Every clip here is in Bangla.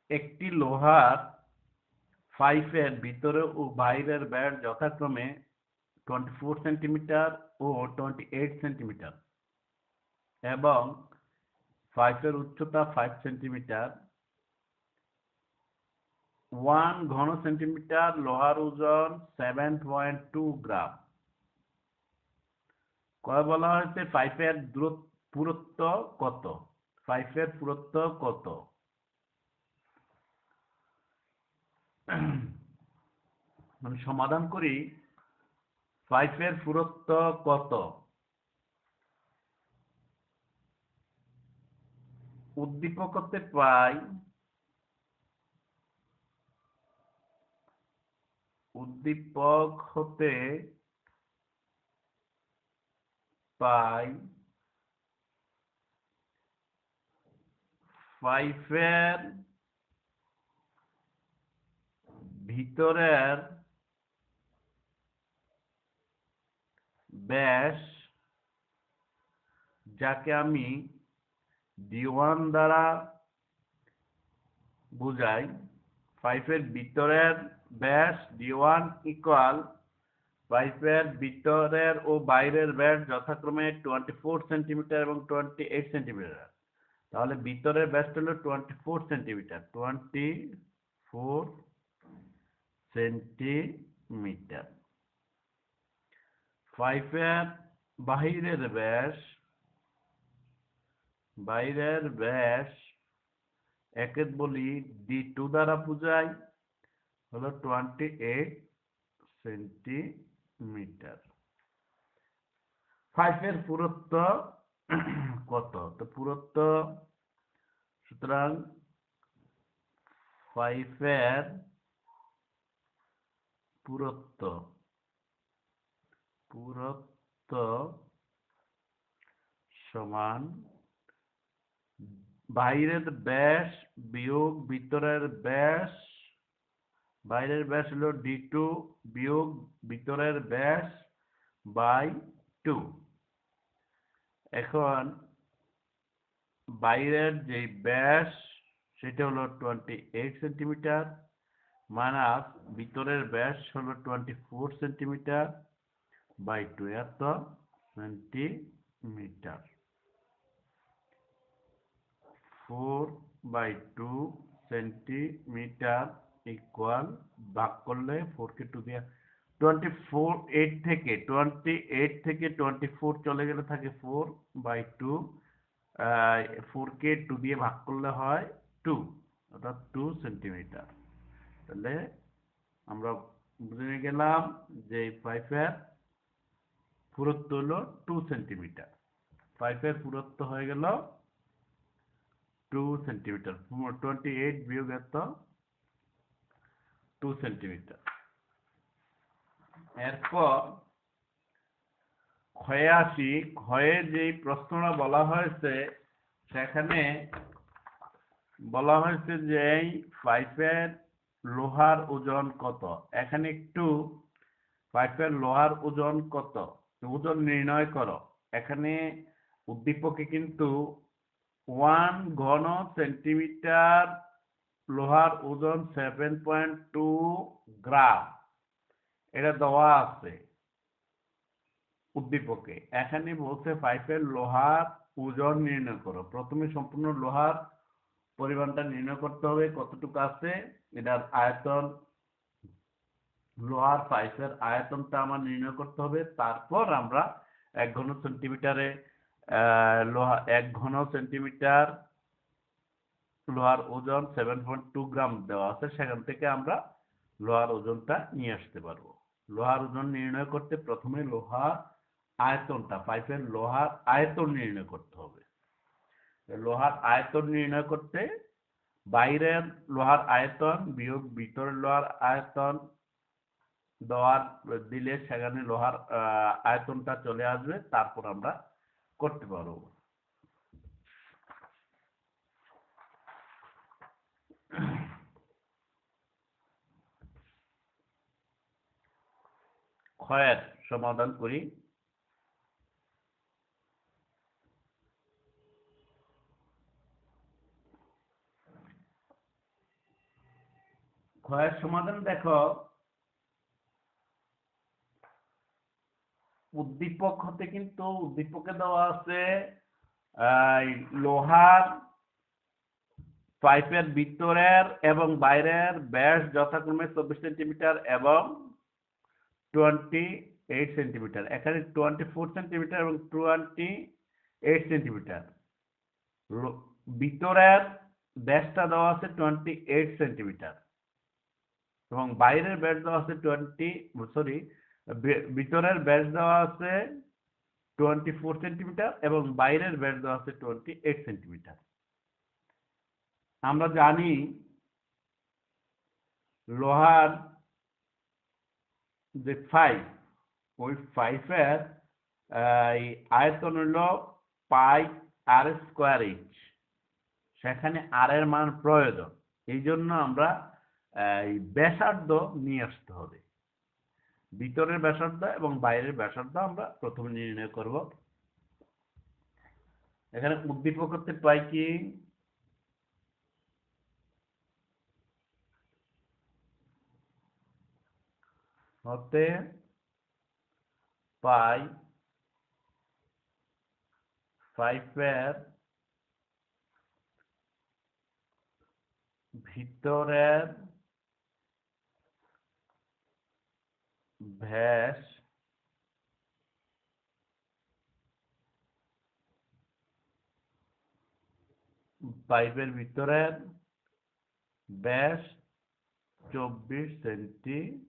একটি লোহার পাইপের ভিতরে ও বাইরের ব্যাস যথাক্রমে 24 সেন্টিমিটার ও 28 সেন্টিমিটার এবং পাইপের উচ্চতা 5 সেন্টিমিটার। 1 ঘন সেন্টিমিটার লোহার ওজন 7.2 গ্রাম। বলা হয়েছে পাইপের পুরুত্ব কত? পাইপের পুরুত্ব কত? আমি সমাধান করি। পাইপের পুরুত্ব কত? উদ্দীপক হতে পাই উদ্দীপক হতে পাই পাইপের ভিতরের ব্যাস, যাকে আমি D1 দ্বারা বুঝাই। পাইপের ভিতরের ব্যাস D1 ইকুয়াল পাইপের ভিতরের ও বাইরের ব্যাস যথাক্রমে 24 সেন্টিমিটার এবং 28 সেন্টিমিটার। তাহলে ভিতরের ব্যাসটা হলো 24 সেন্টিমিটার। 24 সেন্টিমিটার। পাইপের বাইরের ব্যাস একে বলি D2 দ্বারা বুঝাই, হলো 28 সেন্টিমিটার। পাইপের পুরুত্ব কত? তো পুরুত্ব, সুতরাং পাইপের পুরুত্ব সমান বাইরের ব্যাস বিয়োগ ভিতরের ব্যাস। বাইরের ব্যাস হলো D2 বিয়োগ ভিতরের ব্যাস বাই 2। এখন বাইরের যে ব্যাস সেটা হলো 28 সেন্টিমিটার মাইনাস ভিতরের ব্যাস হলো 24 সেন্টিমিটার বাই 2, এত সেন্টিমিটার। 4/2 সেন্টিমিটার ইকুয়াল, ভাগ করলে 4 কে 2 দিয়ে 24, 28 থেকে 24 চলে গেলে থাকে 4/2। 4 কে 2 দিয়ে ভাগ করলে হয় 2, অর্থাৎ 2 সেন্টিমিটার। তাহলে আমরা বুঝে গেলাম যে পাইপের পুরুত্ব হলো 2 সেন্টিমিটার। পাইপের পুরুত্ব হয়ে গেল 2 সেন্টিমিটার। 28 বিয়োগ এত 2 সেন্টিমিটার। এরপর ক্ষয়ে আসি। ক্ষয়ে যে প্রশ্নটা বলা হয়েছে সেখানে বলা হয়েছে যে পাইপের লোহার ওজন কত। এখানে একটু পাইপের লোহার ওজন কত, ওজন নির্ণয় করো। এখানে উদ্দীপকে কিন্তু 1 ঘন সেন্টিমিটার লোহার ওজন 7.2 গ্রাম এটা দেওয়া আছে উদ্দীপকে। এখানে বলছে পাইপের লোহার ওজন নির্ণয় করো। প্রথমে সম্পূর্ণ লোহার পরিমাণটা নির্ণয় করতে হবে, কতটুকু আছে এটার আয়তন, লোহার পাইপের আয়তনটা আমার নির্ণয় করতে হবে। তারপর আমরা 1 ঘন সেন্টিমিটারে লোহা 1 ঘন সেন্টিমিটার লোহার ওজন 7.2 গ্রাম দেওয়া আছে, সেখান থেকে আমরা লোহার ওজনটা নিয়ে আসতে পারবো। লোহার ওজন নির্ণয় করতে প্রথমে লোহার আয়তনটা, পাইপের লোহার আয়তন নির্ণয় করতে হবে। লোহার আয়তন নির্ণয় করতে বাইরের লোহার আয়তন বিয়োগ ভিতরের লোহার আয়তন দিলে সেখানে লোহার আয়তনটা চলে আসবে, তারপর আমরা করতে পারবো। ক্ষয়ের সমাধান করি। ক্ষয়ের সমাধান দেখো, উদ্দীপক হতে কিন্তু উদ্দীপকে দেওয়া আছে লোহার পাইপের ভিতরের এবং বাইরের ব্যাস যথাক্রমে 24 সেন্টিমিটার এবং 28 সেন্টিমিটার। এখানে 24 সেন্টিমিটার এবং 28 সেন্টিমিটার। ভিতরের ব্যাসটা দেওয়া আছে 28 সেন্টিমিটার এবং বাইরের ব্যাস দেওয়া আছে ভিতরের ব্যাস দেওয়া আছে 24 সেন্টিমিটার এবং বাইরের ব্যাস দেওয়া আছে 28 সেন্টিমিটার। আমরা জানি লোহার যে পাইপ, ওই পাইপের আয়তন হলো পাই আর স্কোয়ার এইচ, সেখানে আর এর মান প্রয়োজন। এই জন্য আমরা ব্যাসার্ধ নিয়ে আসতে হবে। ভিতরের ব্যাসার্ধ এবং বাইরের ব্যাসার্ধ আমরা প্রথমে নির্ণয় করব। এখানে উদ্দীপক করতে পাই কি, হতে পাই পাইপের ভিতরের ব্যাস পাইপের ভিতরের ব্যাস 24 সেন্টিমিটার।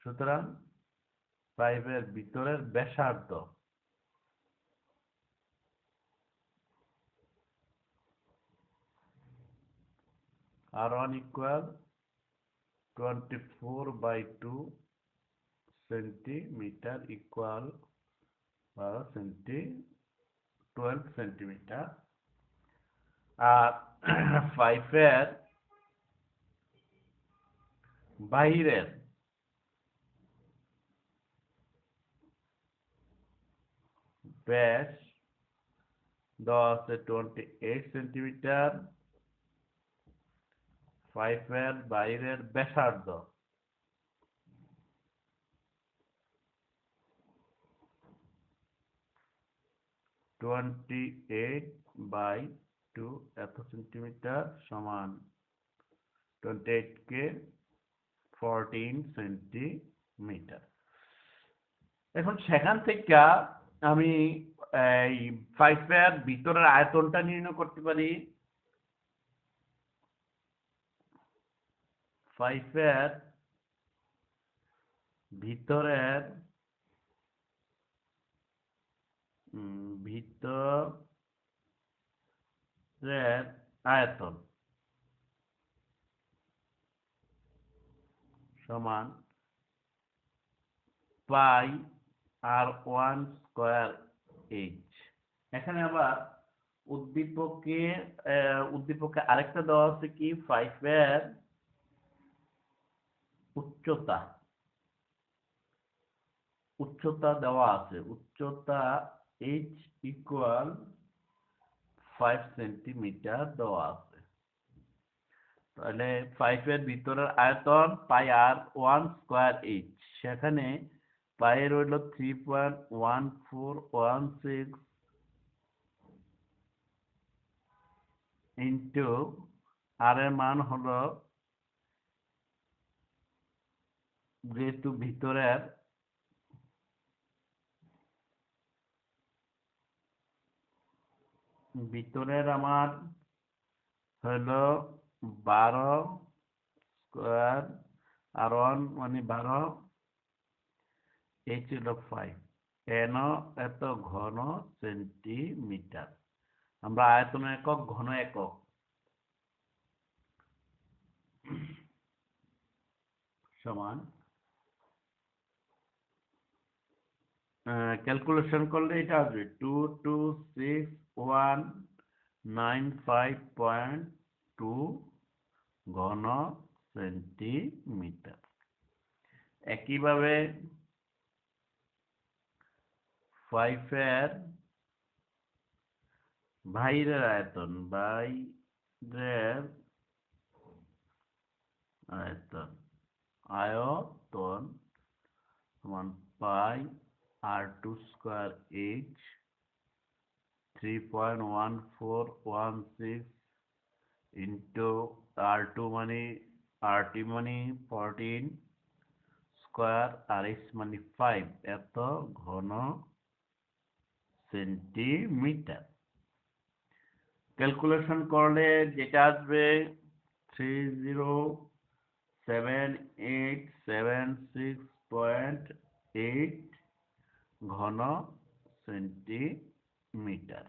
সুতরাং পাইপের ভিতরের ব্যাসার্ধ R1 equal 24/2 centimetre equal 12 centimetre. আর পাইপের বাহিরের ব্যাস দেওয়া আছে 28 সেন্টিমিটার। পাইপের বাইরের ব্যাসার্ধ 28/2 এত সেন্টিমিটার সমান 28 কে 14 সেন্টিমিটার। এখন সেখান থেকে আমি এই পাইপের ভিতরের আয়তনটা নির্ণয় করতে পারি। পাইপের ভিতরের আয়তন সমান পাই R1 স্কয়ার এইচ। এখানে আবার উদ্দীপকে আরেকটা দেওয়া আছে কি, পাইপের উচ্চতা দেওয়া আছে। উচ্চতা h ইকুয়াল 5 সেন্টিমিটার দেওয়া আছে। তাহলে পাইপের ভিতরের আয়তন পাই R1 স্কয়ার এইচ, সেখানে পায়ের হইল 3.1416 ইন্টু আর এর মান হলো, যেহেতু ভিতরের আমার হলো 12 স্কয়ার, R1 মানে 12, h হলো 5, n এত ঘন সেন্টিমিটার। আমরা আয়তন একক, ঘন একক সমান ক্যালকুলেশন করলে এটা আসবে 226,195.2 ঘন সেন্টিমিটার। একইভাবে পাইপের বাইরের আয়তন, বাইরের আয়তন আয়তন সমান পাই r2 square h 3.1416 into r2 মানে rt মানে 14 স্কয়ার আর h মানে 5 এত ঘন সেন্টিমিটার। ক্যালকুলেশন করলে যেটা আসবে 30786.8 ঘন সেন্টিমিটার।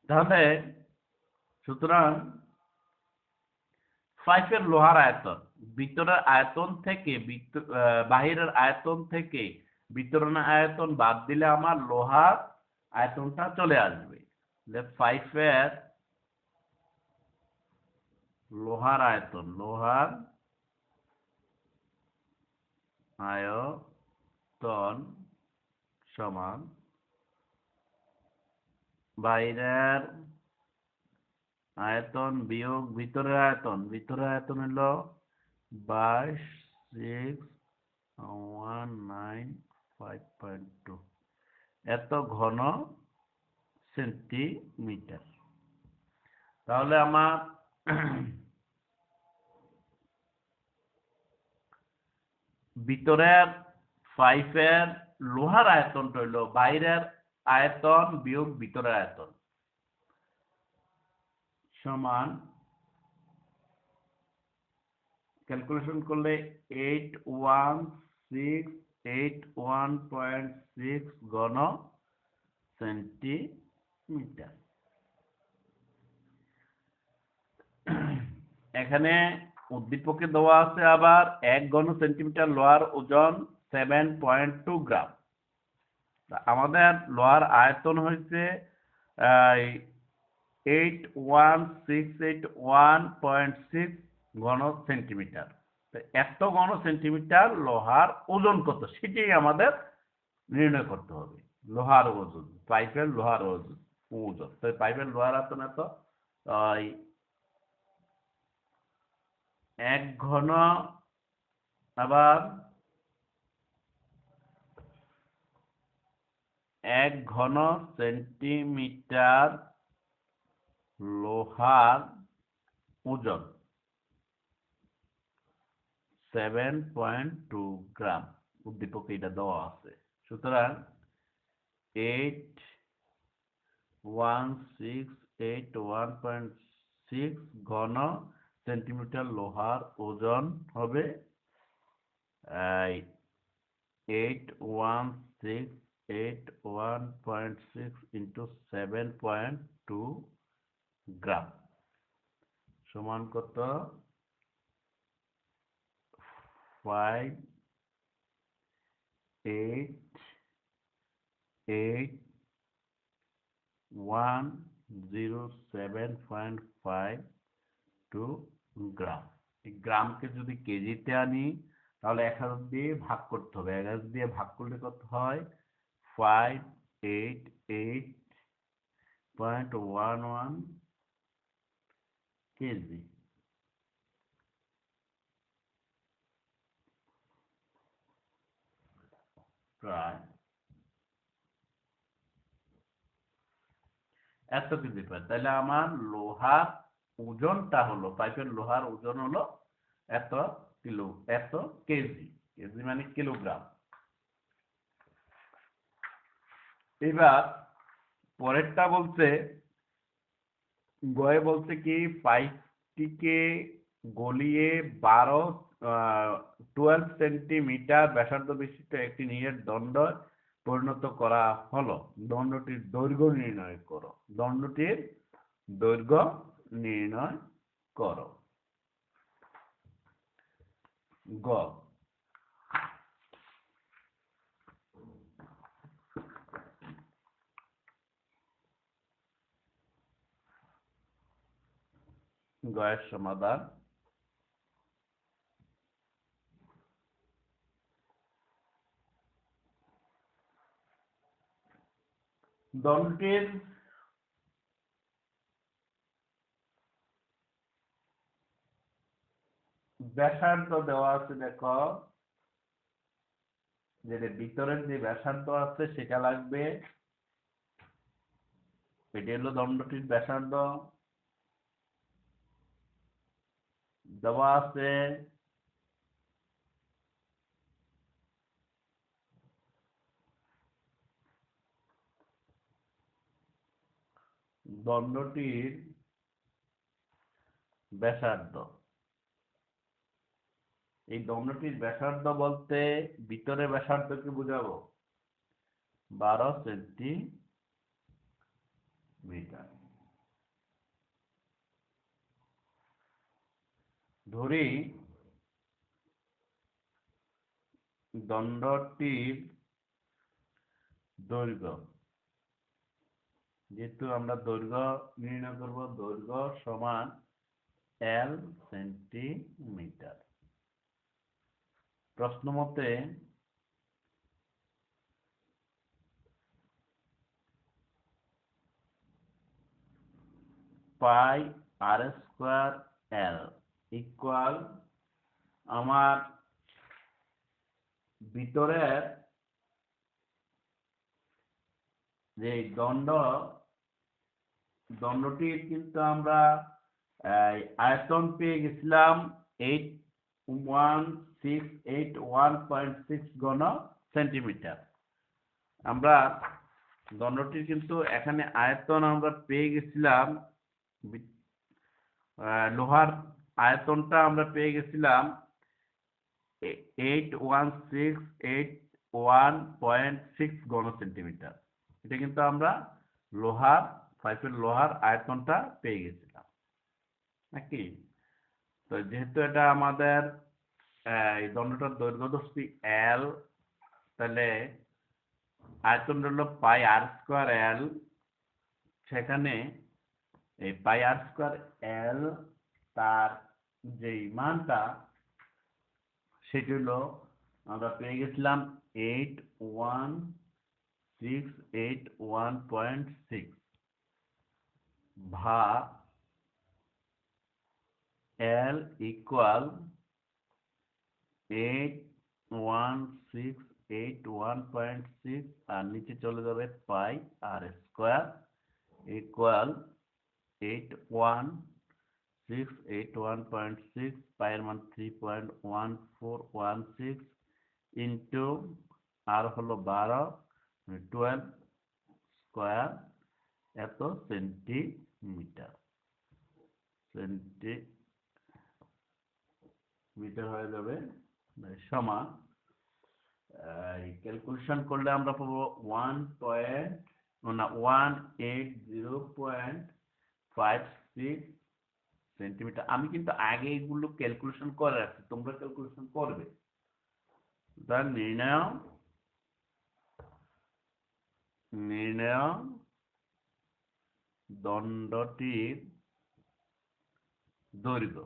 তাহলে সুতরাং পাইপের লোহার আয়তন ভিতরের আয়তন থেকে বাহিরের আয়তন থেকে ভিতরের আয়তন বাদ দিলে আমার লোহার আয়তনটা চলে আসবে। পাইপের লোহার আয়তন সমান বাইরের আয়তন বিয়োগ ভিতরের আয়তন হলো 22,195.2 এত ঘন সেন্টিমিটার। তাহলে আমার ভিতরের পাইপের লোহার আয়তনটা হইল বাইরের আয়তন বিয়োগ ভিতরের আয়তন সমান ক্যালকুলেশন করলে 81,681.6 ঘন সেন্টিমিটার। এখানে উদ্দীপকে দেওয়া আছে আবার 1 ঘন সেন্টিমিটার লোহার ওজন 7.2 গ্রাম। আমাদের লোহার আয়তন হয়েছে 81,681.6 ঘন সেন্টিমিটার। এত ঘন সেন্টিমিটার লোহার ওজন কত সেটাই আমাদের নির্ণয় করতে হবে। লোহার ওজন পাইপের লোহার ওজন তো পাইপের লোহার আয়তন এত 1 ঘন আবার 1 ঘন সেন্টিমিটার লোহার ওজন 7.2 গ্রাম উদ্দীপকে এটা দেওয়া আছে। সুতরাং 81,681.6 ঘন সেন্টিমিটার লোহার ওজন হবে 81,681.6 into 7.2 গ্রাম সমান কত 58,107.52 গ্রাম। এই গ্রামকে যদি কেজিতে আনি তাহলে 1000 দিয়ে ভাগ করতে হবে। 1000 দিয়ে ভাগ করলে কত হয় 588.11 কেজি। প্রায় এত কেজি পায়। তাহলে আমার লোহার ওজনটা হলো পাইপের লোহার ওজন হলো এত কিলো এত কেজি। কেজি মানে কিলোগ্রাম। এবার পরেরটা বলছে গয়ে বলছে কি পাইপটিকে গলিয়ে 12 সেন্টিমিটার ব্যাসার্ধ বিশিষ্ট একটি নীড়ের দণ্ড পরিণত করা হলো। দণ্ডটির দৈর্ঘ্য নির্ণয় করো। দণ্ডটির দৈর্ঘ্য নির্ণয় করো। গ গয়ের সমাধান দণ্ডটির ব্যাসার্ধ দেওয়া আছে, দেখো যে ভিতরের যে ব্যাসার্ধ আছে সেটা লাগবে। এটি হলো দণ্ডটির ব্যাসার্ধ দেওয়া আছে। দণ্ডটির ব্যাসার্ধ, এই দণ্ডটির ব্যাসার্ধ বলতে ভিতরে ব্যাসার্ধকে বুঝাবো 12 সেন্টিমিটার। ধরি দণ্ডটির দৈর্ঘ্য, যেহেতু আমরা দৈর্ঘ্য নির্ণয় করব, দৈর্ঘ্য সমান L সেন্টিমিটার। প্রশ্ন মতে পাই আর স্কোয়ার এল ইকুয়াল আমার ভিতরের যে দণ্ডটির কিন্তু আমরা আয়তন পেয়ে গেছিলাম 81681.6 ঘন সেন্টিমিটার। আমরা দণ্ডটির কিন্তু এখানে আয়তন আমরা পেয়ে গেছিলাম, লোহার আয়তনটা আমরা পেয়ে গেছিলাম 81681.6 ঘন সেন্টিমিটার। এটা কিন্তু আমরা পাইপের লোহার আয়তনটা পেয়ে গেছিলাম নাকি। তো যেহেতু এটা আমাদের এই দণ্ডটার দৈর্ঘ্য ধরছি এল, তাহলে আয়তন হলো পাই আর স্কোয়ার এল। সেখানে এই পাই আর স্কোয়ার এল তার যে মানটা সেটি হলো আমরা পেয়ে গেছিলাম 81681.6 ভা এল ইকুয়াল 81681.6 আর নিচে চলে যাবে পাই আর স্কোয়ার ইকুয়াল 81681.6, পায়ের মান 3.1416 ইন্টু আর হলো 12, 12 স্কোয়ার এত সেন্টিমিটার। সেন্টিমিটার হয়ে যাবে সমান, ক্যালকুলেশন করলে আমরা পাবো 180.56 সেন্টিমিটার। আমি কিন্তু আগে এগুলো ক্যালকুলেশন করে রাখছি, তোমরা ক্যালকুলেশন করবে। তার নির্ণয় দণ্ডটির দৈর্ঘ্য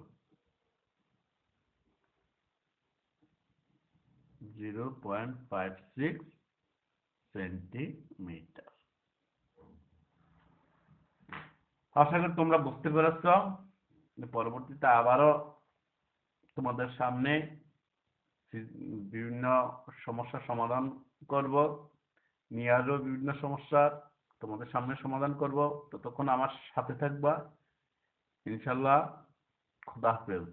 0.56 সেন্টিমিটার। আশা করি তোমরা বুঝতে পেরেছ। পরবর্তীতে আবারও তোমাদের সামনে বিভিন্ন সমস্যার সমাধান করব, নিয়ে আসবো বিভিন্ন সমস্যা তোমাদের সামনে সমাধান করব। ততক্ষণ আমার সাথে থাকবা ইনশাল্লাহ। খুদা হাফেজ।